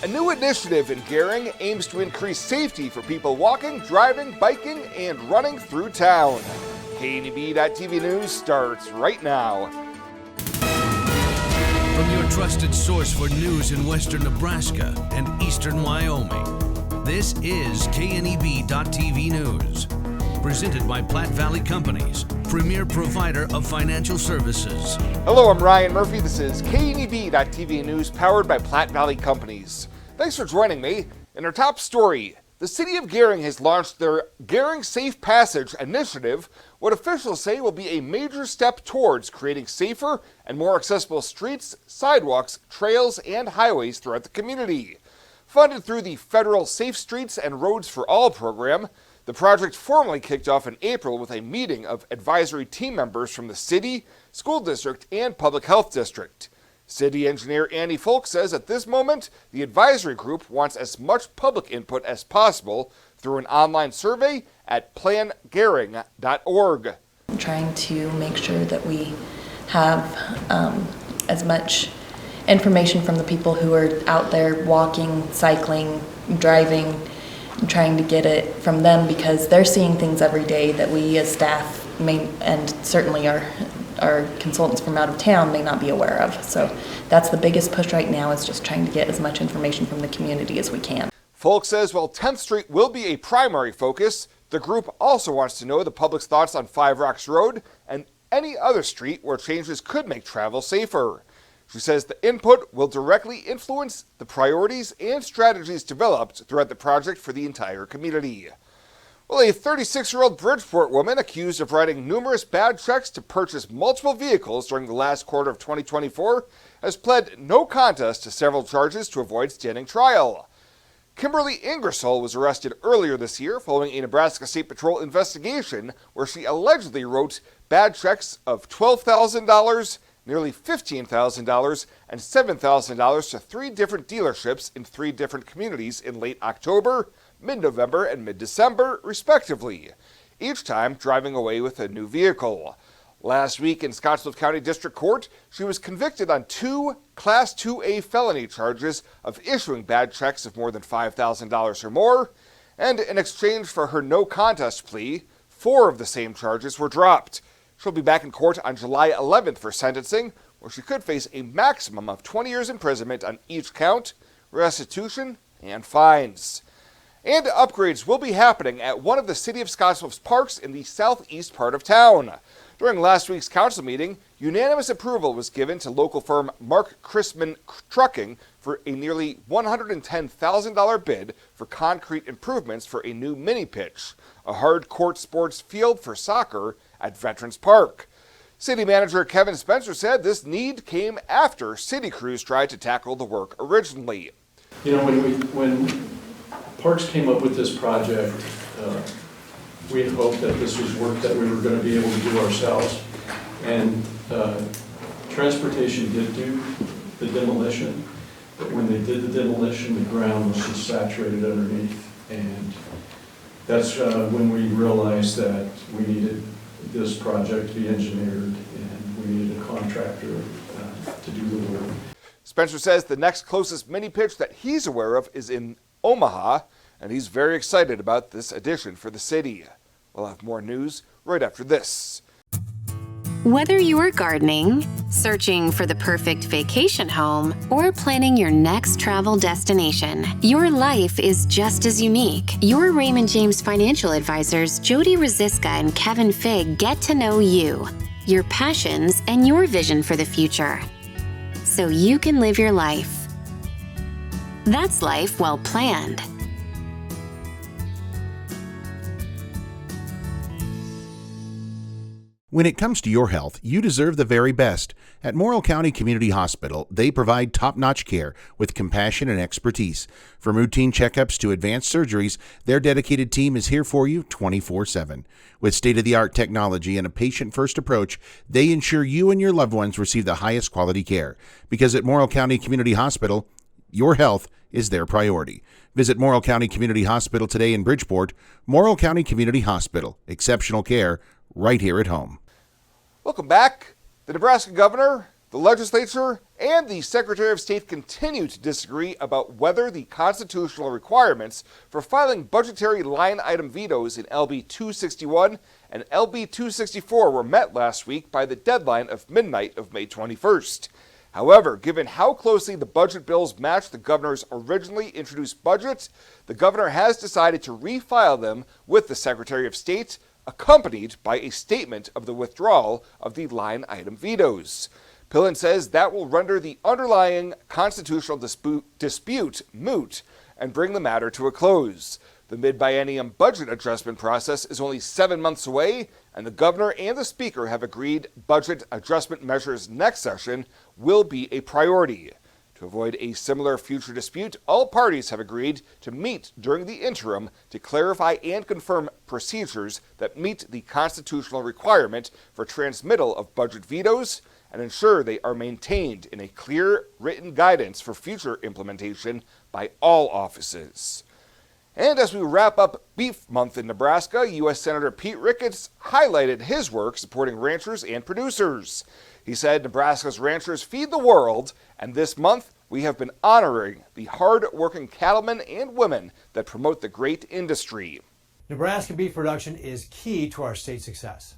A new initiative in Gering aims to increase safety for people walking, driving, biking, and running through town. KNEB.TV News starts right now. From your trusted source for news in western Nebraska and eastern Wyoming, this is KNEB.TV News. Presented by Platte Valley Companies, premier provider of financial services. Hello, I'm Ryan Murphy. This is KNEB.TV News powered by Platte Valley Companies. Thanks for joining me. In our top story, the city of Gering has launched their Gering Safe Passage initiative, what officials say will be a major step towards creating safer and more accessible streets, sidewalks, trails, and highways throughout the community. Funded through the federal Safe Streets and Roads for All program, the project formally kicked off in April with a meeting of advisory team members from the city, school district, and public health district. City engineer Annie Folk says at this moment, the advisory group wants as much public input as possible through an online survey at plangering.org. I'm trying to make sure that we have as much information from the people who are out there walking, cycling, driving, and trying to get it from them because they're seeing things every day that we as staff may, and certainly our consultants from out of town may not be aware of. So that's the biggest push right now, is just trying to get as much information from the community as we can. Folk says while 10th Street will be a primary focus, the group also wants to know the public's thoughts on Five Rocks Road and any other street where changes could make travel safer. She says the input will directly influence the priorities and strategies developed throughout the project for the entire community. Well, a 36-year-old Bridgeport woman accused of writing numerous bad checks to purchase multiple vehicles during the last quarter of 2024 has pled no contest to several charges to avoid standing trial. Kimberly Ingersoll was arrested earlier this year following a Nebraska State Patrol investigation where she allegedly wrote bad checks of $12,000, nearly $15,000, and $7,000 to 3 different dealerships in 3 different communities in late October, mid-November, and mid-December, respectively, each time driving away with a new vehicle. Last week in Scottsbluff County District Court, she was convicted on 2 Class 2A felony charges of issuing bad checks of more than $5,000 or more, and in exchange for her no contest plea, 4 of the same charges were dropped. She'll be back in court on July 11th for sentencing, where she could face a maximum of 20 years imprisonment on each count, restitution, and fines. And upgrades will be happening at one of the City of Scottsbluff's parks in the southeast part of town. During last week's council meeting, unanimous approval was given to local firm Mark Chrisman Trucking for a nearly $110,000 bid for concrete improvements for a new mini pitch, a hard court sports field for soccer at Veterans Park. City Manager Kevin Spencer said this need came after city crews tried to tackle the work originally. You know, when Parks came up with this project, we had hoped that this was work that we were going to be able to do ourselves. And Transportation did do the demolition, but when they did the demolition, the ground was just saturated underneath. And that's when we realized that we needed this project to be engineered and we needed a contractor to do the work. Spencer says the next closest mini pitch that he's aware of is in Omaha, and he's very excited about this addition for the city. We'll have more news right after this. Whether you're gardening, searching for the perfect vacation home, or planning your next travel destination, your life is just as unique. Your Raymond James financial advisors, Jody Rosiska and Kevin Figg, get to know you, your passions, and your vision for the future, so you can live your life. That's life well planned. When it comes to your health, you deserve the very best. At Morrill County Community Hospital, they provide top-notch care with compassion and expertise. From routine checkups to advanced surgeries, their dedicated team is here for you 24/7. With state-of-the-art technology and a patient-first approach, they ensure you and your loved ones receive the highest quality care. Because at Morrill County Community Hospital, your health is their priority. Visit Morrill County Community Hospital today in Bridgeport. Morrill County Community Hospital. Exceptional care right here at home. Welcome back. The Nebraska governor The legislature and the Secretary of State continue to disagree about whether the constitutional requirements for filing budgetary line item vetoes in LB 261 and LB 264 were met last week by the deadline of midnight of May 21st. However, given how closely the budget bills match the governor's originally introduced budget, the governor has decided to refile them with the Secretary of State, accompanied by a statement of the withdrawal of the line item vetoes. Pillen says that will render the underlying constitutional dispute moot and bring the matter to a close. The mid-biennium budget adjustment process is only 7 months away, and the governor and the speaker have agreed budget adjustment measures next session will be a priority. To avoid a similar future dispute, all parties have agreed to meet during the interim to clarify and confirm procedures that meet the constitutional requirement for transmittal of budget vetoes and ensure they are maintained in a clear written guidance for future implementation by all offices. And as we wrap up Beef Month in Nebraska, U.S. Senator Pete Ricketts highlighted his work supporting ranchers and producers. He said Nebraska's ranchers feed the world, and this month we have been honoring the hard-working cattlemen and women that promote the great industry. Nebraska beef production is key to our state's success.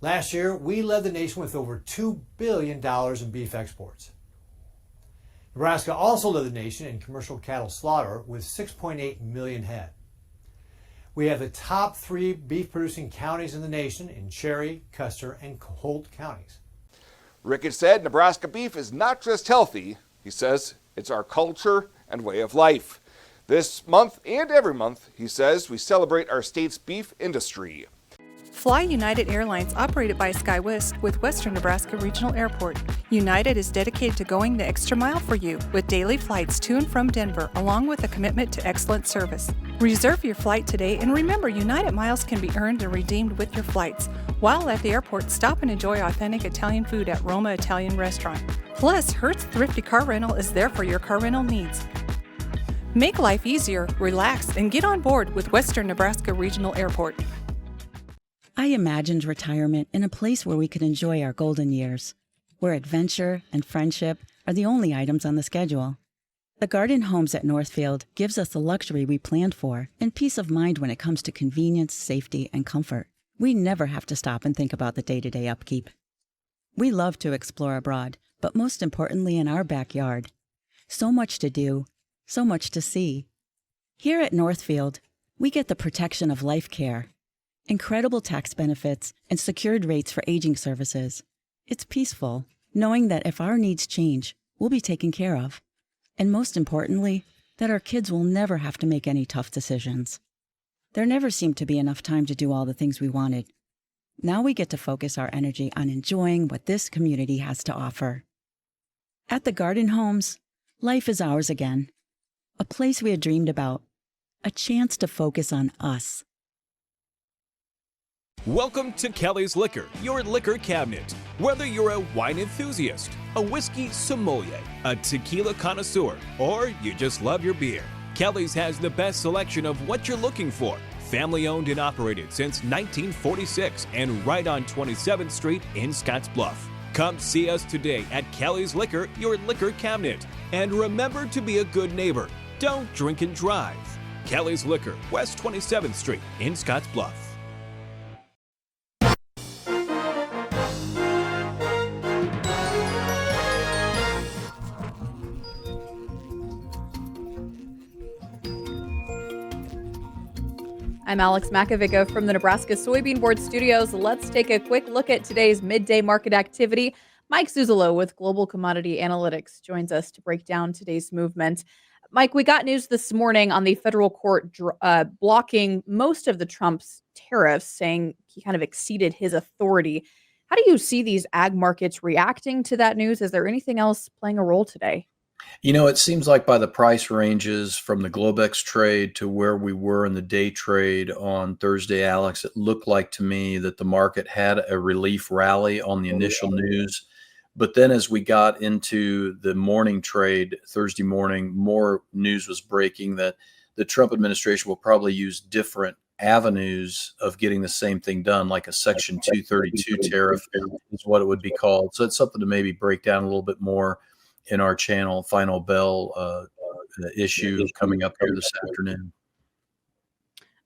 Last year, we led the nation with over $2 billion in beef exports. Nebraska also led the nation in commercial cattle slaughter with 6.8 million head. We have the top 3 beef-producing counties in the nation in Cherry, Custer, and Holt counties. Ricketts said Nebraska beef is not just healthy. He says it's our culture and way of life. This month and every month, he says, we celebrate our state's beef industry. Fly United Airlines, operated by SkyWest with Western Nebraska Regional Airport. United is dedicated to going the extra mile for you with daily flights to and from Denver, along with a commitment to excellent service. Reserve your flight today, and remember, United miles can be earned and redeemed with your flights. While at the airport, stop and enjoy authentic Italian food at Roma Italian Restaurant. Plus, Hertz Thrifty Car Rental is there for your car rental needs. Make life easier, relax, and get on board with Western Nebraska Regional Airport. I imagined retirement in a place where we could enjoy our golden years, where adventure and friendship are the only items on the schedule. The Garden Homes at Northfield gives us the luxury we planned for and peace of mind when it comes to convenience, safety, and comfort. We never have to stop and think about the day-to-day upkeep. We love to explore abroad, but most importantly in our backyard. So much to do, so much to see. Here at Northfield, we get the protection of life care, incredible tax benefits, and secured rates for aging services. It's peaceful, knowing that if our needs change, we'll be taken care of. And most importantly, that our kids will never have to make any tough decisions. There never seemed to be enough time to do all the things we wanted. Now we get to focus our energy on enjoying what this community has to offer. At the Garden Homes, life is ours again. A place we had dreamed about. A chance to focus on us. Welcome to Kelly's Liquor, your liquor cabinet. Whether you're a wine enthusiast, a whiskey sommelier, a tequila connoisseur, or you just love your beer, Kelly's has the best selection of what you're looking for. Family owned and operated since 1946 and right on 27th Street in Scottsbluff. Come see us today at Kelly's Liquor, your liquor cabinet. And remember to be a good neighbor. Don't drink and drive. Kelly's Liquor, West 27th Street in Scottsbluff. I'm Alex Makovica from the Nebraska Soybean Board Studios. Let's take a quick look at today's midday market activity. Mike Zuzolo with Global Commodity Analytics joins us to break down today's movement. Mike, we got news this morning on the federal court blocking most of the Trump's tariffs, saying he kind of exceeded his authority. How do you see these ag markets reacting to that news? Is there anything else playing a role today? You know, it seems like by the price ranges from the Globex trade to where we were in the day trade on Thursday, Alex, it looked like to me that the market had a relief rally on the initial news. But then as we got into the morning trade Thursday morning, more news was breaking that the Trump administration will probably use different avenues of getting the same thing done, like a Section 232 tariff is what it would be called. So it's something to maybe break down a little bit more in our channel. Final bell issue coming up here this afternoon.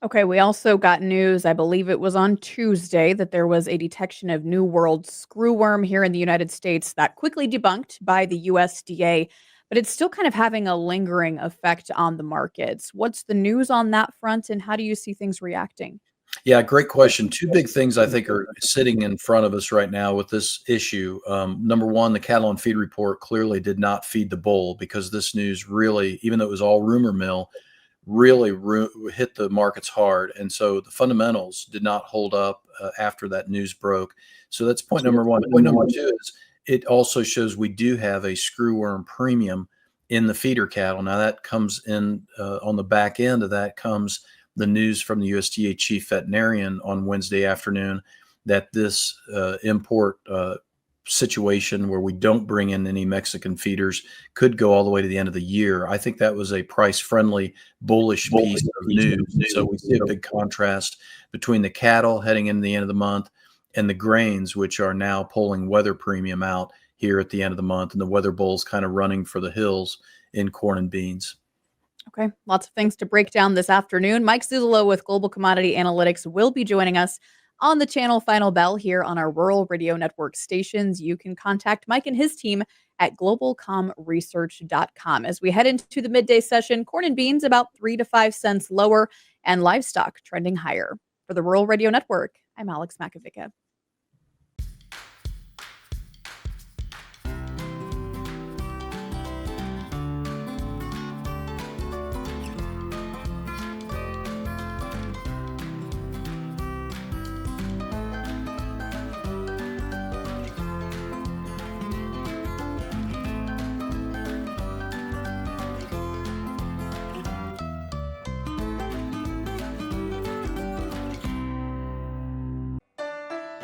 Okay, we also got news, I believe it was on Tuesday, that there was a detection of New World screwworm here in the United States that quickly debunked by the USDA, but it's still kind of having a lingering effect on the markets. What's the news on that front, and how do you see things reacting? Yeah, great question. Two big things I think are sitting in front of us right now with this issue. Number one, the cattle and feed report clearly did not feed the bull, because this news really, even though it was all rumor mill, really hit the markets hard. And so the fundamentals did not hold up after that news broke. So that's point number one. Point number two is it also shows we do have a screwworm premium in the feeder cattle. Now that comes in on the back end of that comes the news from the USDA chief veterinarian on Wednesday afternoon that this import situation where we don't bring in any Mexican feeders could go all the way to the end of the year. I think that was a price-friendly, bullish piece of news. So we see a big contrast between the cattle heading into the end of the month and the grains, which are now pulling weather premium out here at the end of the month, and the weather bulls kind of running for the hills in corn and beans. Okay, lots of things to break down this afternoon. Mike Zuzolo with Global Commodity Analytics will be joining us on the channel Final Bell here on our Rural Radio Network stations. You can contact Mike and his team at globalcomresearch.com. As we head into the midday session, corn and beans about 3 to 5 cents lower, and livestock trending higher. For the Rural Radio Network, I'm Alex Makovica.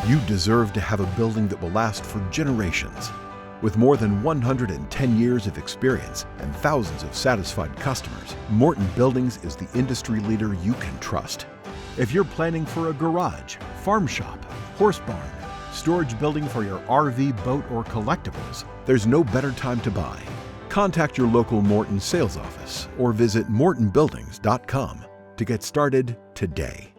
You deserve to have a building that will last for generations. With more than 110 years of experience and thousands of satisfied customers, Morton Buildings is the industry leader you can trust. If you're planning for a garage, farm shop, horse barn, storage building for your RV, boat, or collectibles, there's no better time to buy. Contact your local Morton sales office or visit mortonbuildings.com to get started today.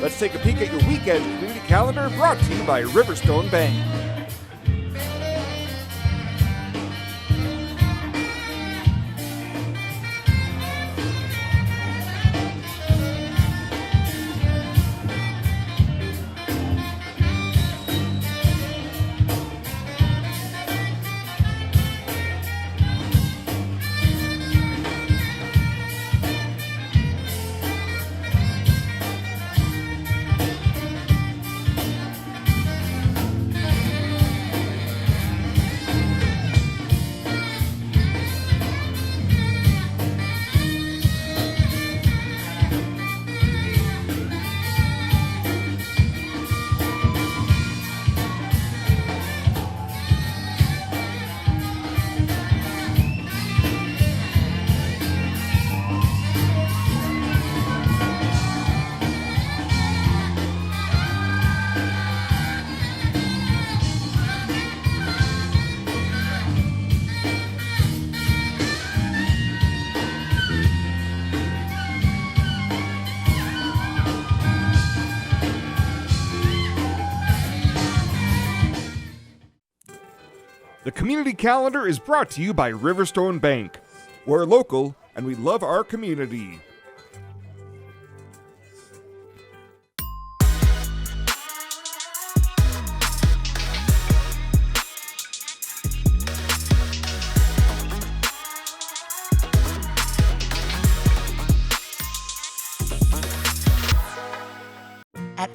Let's take a peek at your weekend community calendar, brought to you by Riverstone Bank. The community calendar is brought to you by Riverstone Bank. We're local and we love our community.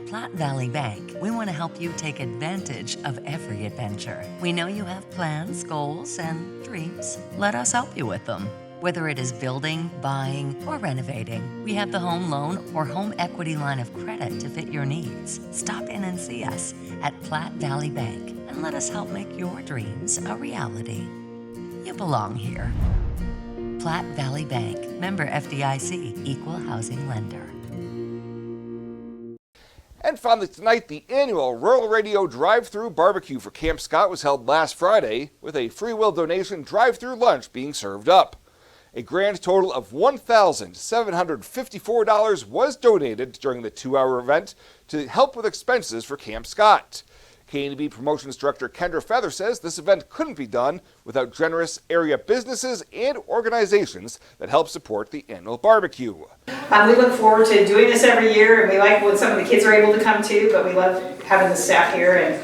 At Platte Valley Bank, we want to help you take advantage of every adventure. We know you have plans, goals, and dreams. Let us help you with them. Whether it is building, buying, or renovating, we have the home loan or home equity line of credit to fit your needs. Stop in and see us at Platte Valley Bank and let us help make your dreams a reality. You belong here. Platte Valley Bank, member FDIC, equal housing lender. And finally tonight, the annual Rural Radio Drive-Thru Barbecue for Camp Scott was held last Friday with a free will donation drive-thru lunch being served up. A grand total of $1,754 was donated during the 2-hour event to help with expenses for Camp Scott. KNB Promotions Director Kendra Feather says this event couldn't be done without generous area businesses and organizations that help support the annual barbecue. We look forward to doing this every year, and we like when some of the kids are able to come too, but we love having the staff here. And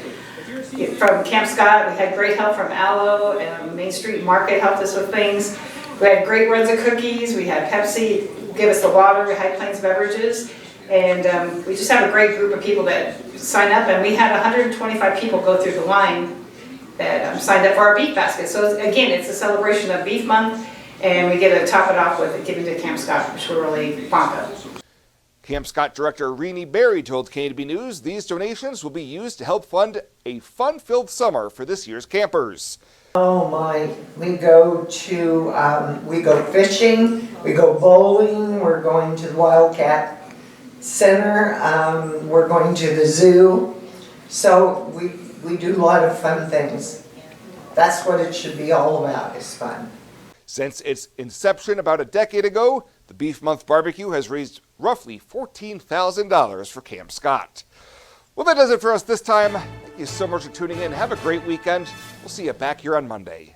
from Camp Scott, we had great help from Aloe, and Main Street Market helped us with things. We had great runs of cookies, we had Pepsi give us the water, High Plains Beverages, and we just have a great group of people that sign up, and we had 125 people go through the line that signed up for our beef basket. So again, it's a celebration of Beef Month, and we get to top it off with giving to Camp Scott, which we're really fond of. Camp Scott Director Renee Berry told KNB News these donations will be used to help fund a fun-filled summer for this year's campers. Oh my, we go fishing, we go bowling, we're going to the Wildcat Center, we're going to the zoo. So we do a lot of fun things. That's what it should be all about, is fun. Since its inception about a decade ago, the Beef Month Barbecue has raised roughly $14,000 for Camp Scott. Well, that does it for us this time. Thank you so much for tuning in. Have a great weekend. We'll see you back here on Monday.